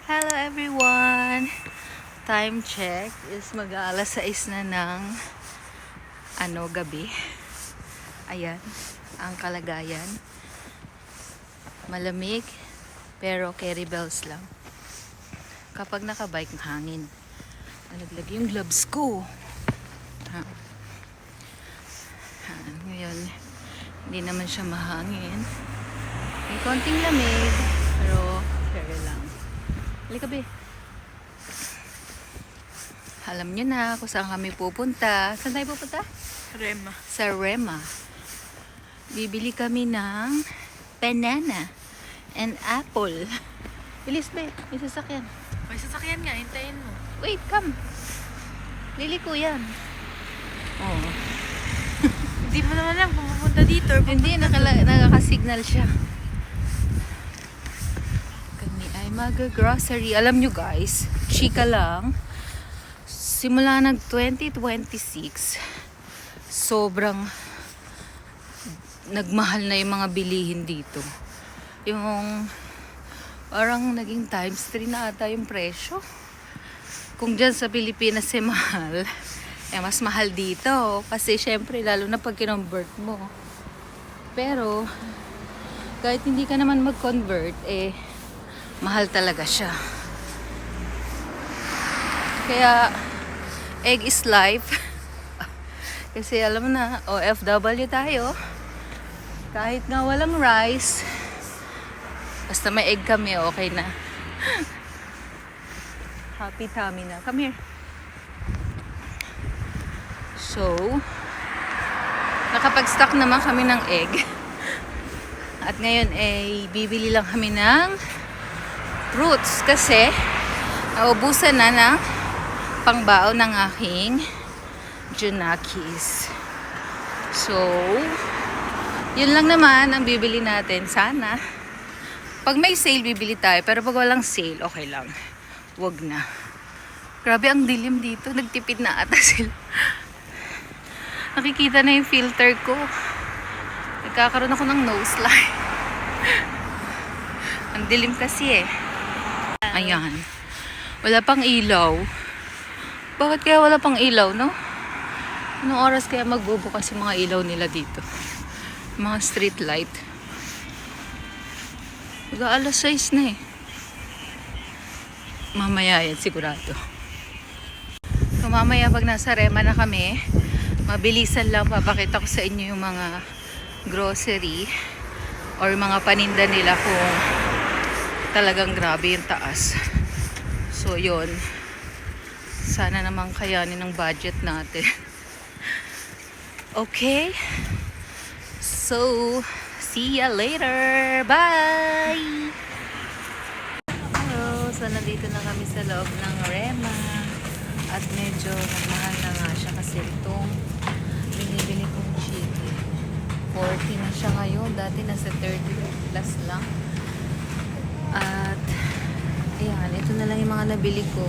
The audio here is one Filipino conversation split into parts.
Hello everyone! Time check is mag-aalas 6 na ng gabi. Ayan, ang kalagayan. Malamig, pero carry bells lang. Kapag nakabike, hangin. Nalaglag yung gloves ko. Ngayon, hindi naman siya mahangin. May konting lamig, pero carry lang. Halika be. Alam nyo na kung saan kami pupunta. Saan tayo pupunta? Rema. Sa Rema. Bibili kami ng banana and apple. Bilis be, may sasakyan. May sasakyan nga, hintayin mo. Wait, come. Liliko yan. Oh. Hindi mo naman alam kung pupunta dito or Hindi, nakaka-signal siya. Kami ay mag-grocery. Alam nyo guys, chika lang. Simula ng 2026, sobrang nagmahal na yung mga bilihin dito. Yung parang naging times 3 na ata yung presyo. Kung dyan sa Pilipinas mahal, mas mahal dito. Kasi syempre, lalo na pag kinonvert mo. Pero, kahit hindi ka naman mag-convert, mahal talaga siya. Kaya, egg is life. Kasi alam mo na, OFW tayo. Kahit nga walang rice, basta may egg kami, okay na. Happy tummy na. Come here. So, nakapag-stock naman kami ng egg. At ngayon bibili lang kami ng fruits kasi naubusan na ng pangbao ng aking Junakis. So, yun lang naman ang bibili natin. Sana. Pag may sale, bibili tayo. Pero pag walang sale, okay lang. Wag na. Grabe ang dilim dito. Nagtipid na ata sila. Nakikita na yung filter ko. Nagkakaroon ako ng nose line. Ang dilim kasi Ayan. Wala pang ilaw. Bakit kaya wala pang ilaw, no? Anong oras kaya magbubukas yung mga ilaw nila dito? Mga street light. Mag-aalas 6 na Mamaya yan, sigurado. So, mamaya pag nasa Rema na kami, mabilisan lang papakita ko sa inyo yung mga grocery or mga paninda nila kung talagang grabe yung taas. So, yun. Sana naman kayanin ng budget natin. Okay? So, see ya later! Bye! Hello! So, nandito na kami sa loob ng Rema. At medyo mahal na nga siya kasi itong binibili kong chicken. 40 na siya ngayon. Dati nasa 30 plus lang. At, ayan. Ito na lang yung mga nabili ko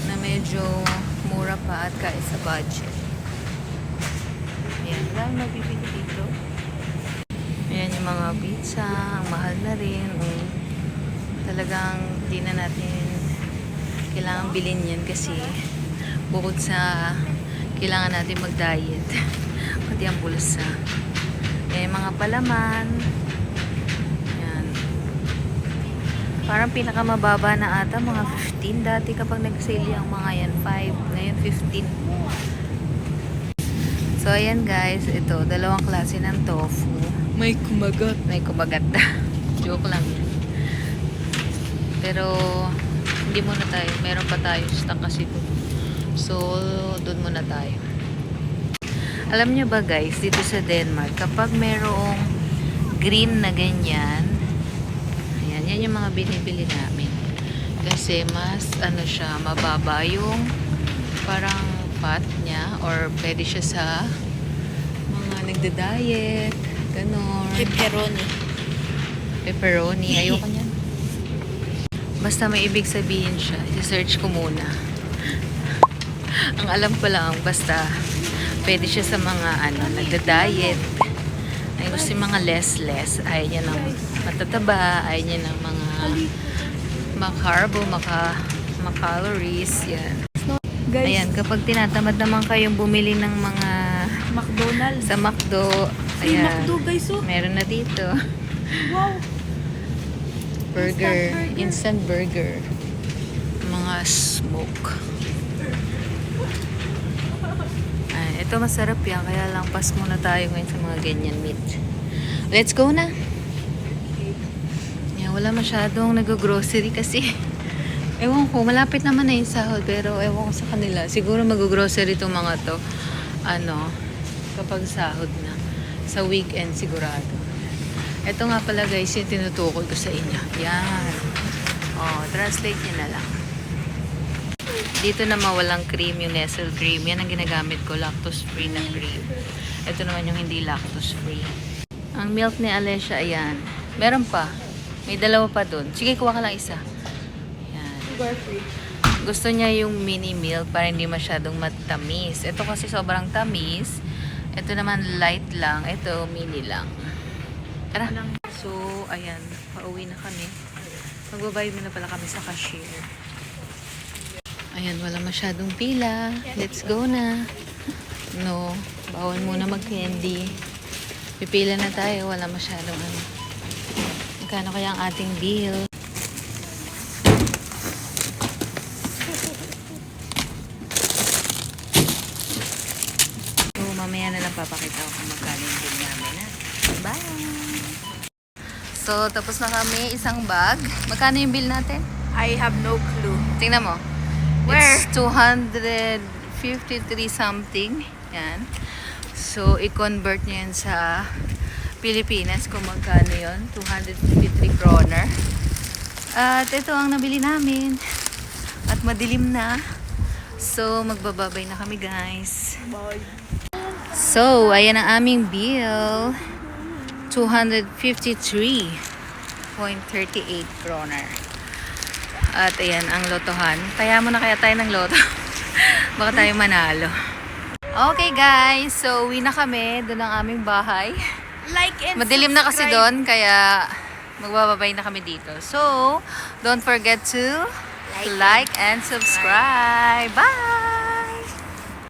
na medyo mura pa at kaya sa budget. Ayan, lang nabibili dito. Ayan yung mga pizza, ang mahal na rin. Talagang di na natin kailangan bilhin yan kasi bukod sa kailangan natin mag-diet, pati ang bulsa. Ayan, mga palaman. Ayan. Parang pinakamababa na ata, mga 15. Dati kapag nag-sale yung mga yan, 5. Ngayon, 15. So, ayan guys. Ito, dalawang klase ng tofu. May kumagat. May kumagat. Joke lang. Pero, hindi muna tayo. Meron pa tayo stock kasi doon. So, doon muna tayo. Alam nyo ba guys, dito sa Denmark, kapag merong green na ganyan, ayan, yan yung mga binibili namin. Kasi mas, siya, mababa yung parang fat niya or pwede siya sa mga nagda-diet, ganon. Pepperoni. Ayoko niyan. Basta may ibig sabihin siya. I-search ko muna. Ang alam ko lang, basta pwede siya sa mga nagda-diet. Ay gusto yung mga less. Ayaw niya ng matataba. Ayaw niya ng mga makarbo, macalories. Yan. Guys, Ayan, kapag tinatamad naman kayong bumili ng mga McDonald's. sa McDo, Free ayan, McDo, guys, oh. meron na dito. Wow. Burger, burger. instant burger. Mga smoke. Ay, ito masarap yan, kaya lang pas muna tayo ngayon sa mga ganyan meat. Let's go na. Yan, wala masyadong nag-grocery kasi ewan ko, malapit naman na yung sahod pero ewan ko sa kanila. Siguro mag-grocery itong mga to. Ano, kapag sahod na. Sa weekend sigurado. Ito nga pala guys, yung tinutukoy ko sa inyo. Yan. Oh, translate nyo na lang. Dito na mawalang cream, yung Nestle cream. Yan ang ginagamit ko, lactose-free na cream. Ito naman yung hindi lactose-free. Ang milk ni Alessia, ayan. Meron pa. May dalawa pa dun. Sige, kuha ka lang isa. Yan. Sugar free. Gusto niya yung mini milk para hindi masyadong matamis. Ito kasi sobrang tamis. Ito naman light lang. Ito mini lang. Tara. So, ayan. Pauwi na kami. Magbabayad muna pala kami sa cashier. Ayan, wala masyadong pila. Let's go na. No, bawal muna mag-candy. Pipila na tayo. Wala masyadong ano. Magkano kaya ang ating bill? So, mamaya na lang papakita ko kung magkano yung bill namin. Ha? Bye! So, tapos na kami. Isang bag. Magkano yung bill natin? I have no clue. Tingnan mo. Where? It's 253 something. Yan. So, i-convert nyo yan sa Pilipinas kung magkano yun. 253 kroner. At ito ang nabili namin. At madilim na. So, magbababay na kami guys. Bye. So, ayan ang aming bill. 253.38 kroner. At ayan ang lotohan. Kaya mo na kaya tayo ng loto. Baka tayo manalo. Okay guys, so uwi na kami. Doon ang aming bahay. Like and Madilim na kasi subscribe. doon, kaya magbababay na kami dito. So, don't forget to like and subscribe. Bye!